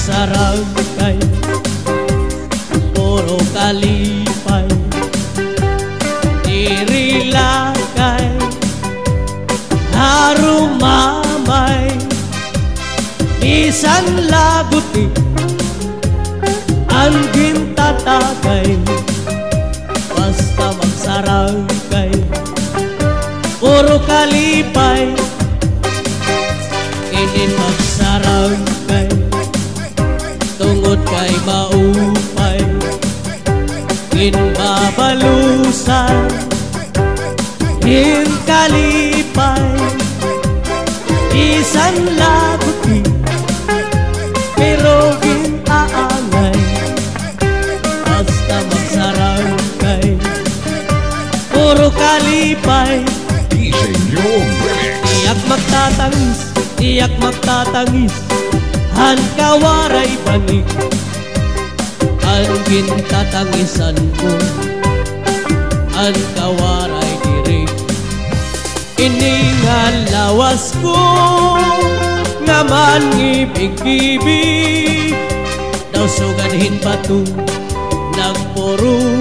magsarangkay, puro kalipay, dirilakay, harumamay, bisan laguti, ang gintatagay, basta magsarangkay, puro kalipay, inin magsarangkay, tungod kay maupay, ginbabalusan, kalipay, isan laguti, pero ginaangay, basta magsarangkay, puro kalipay. Iyak magtatangis, iyak magtatangis, han kawaray banig, ang gintatangisan ko, ang kawaray dirig. Iningalawas ko naman ibig-ibig, daw sugadhin bato nagpuro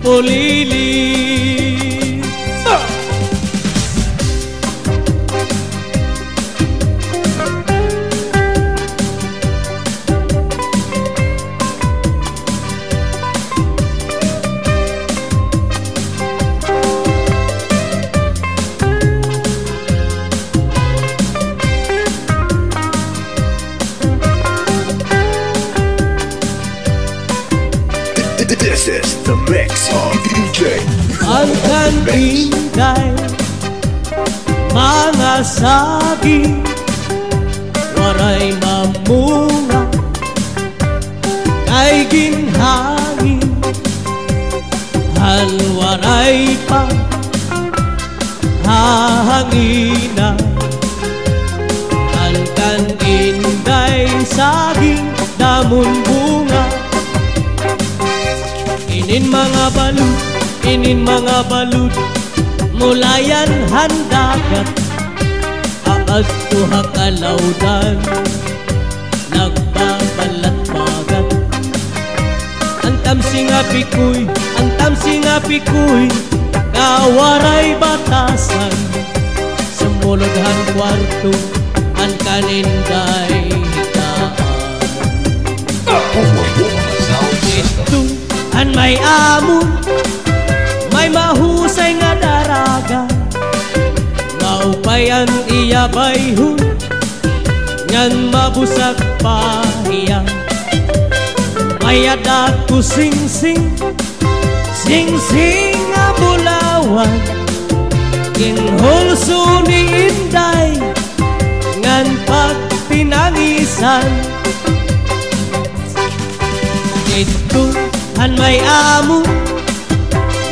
pulili. This is the mix of DJ. Ang kantinday, mga saging, waray mamunga, kay ginhangin, halwaray pa, hahangina. Ang kantinday, saging, damon bunga, inin mga balud, inin mga balud, mulayan handagat, aad tuha kalawdan, nagbabalat-bagat. Ang tamsing apikoy, ang tamsing apikoy, kawaray batasan, sumulodhan kwarto, ang kaninday hitaan. Ito an may amon, may mahusay nga daraga, maupay ang iyabayhon, ngan mabusag pahiyang. May adat ko sing-sing, sing-sing nga bulawan, ginhulso ni inday, ngan pagtinangisan. Ito han may amo,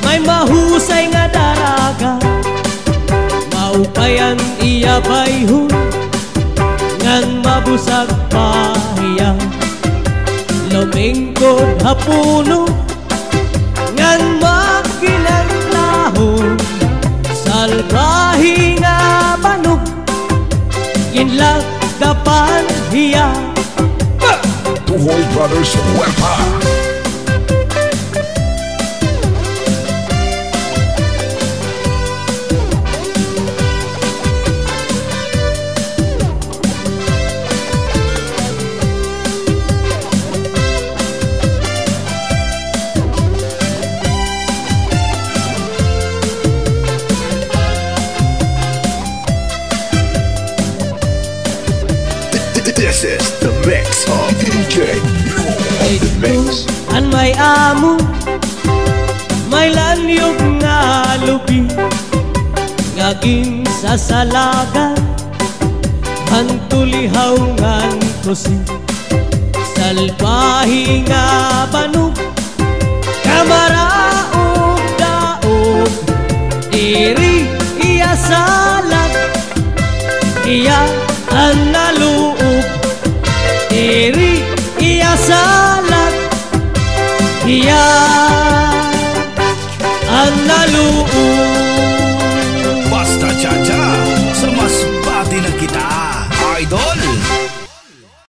may mahusay nga daraga, maupay ang iyabayhon, ngan mabusag pahiyang. Lumingkod hapuno, ngan magkinanglahon, salbahi nga banog, ginlagapan hiya. Tuhoy Brothers Wepa. This is the mix of DJ. The mix. An may amo, may lanyog nga lubi, ngaging sasalagan, hantulihaw ngan kusi, salbahi nga banog, kamaraog daog, diri iya salat, iya ang naluog.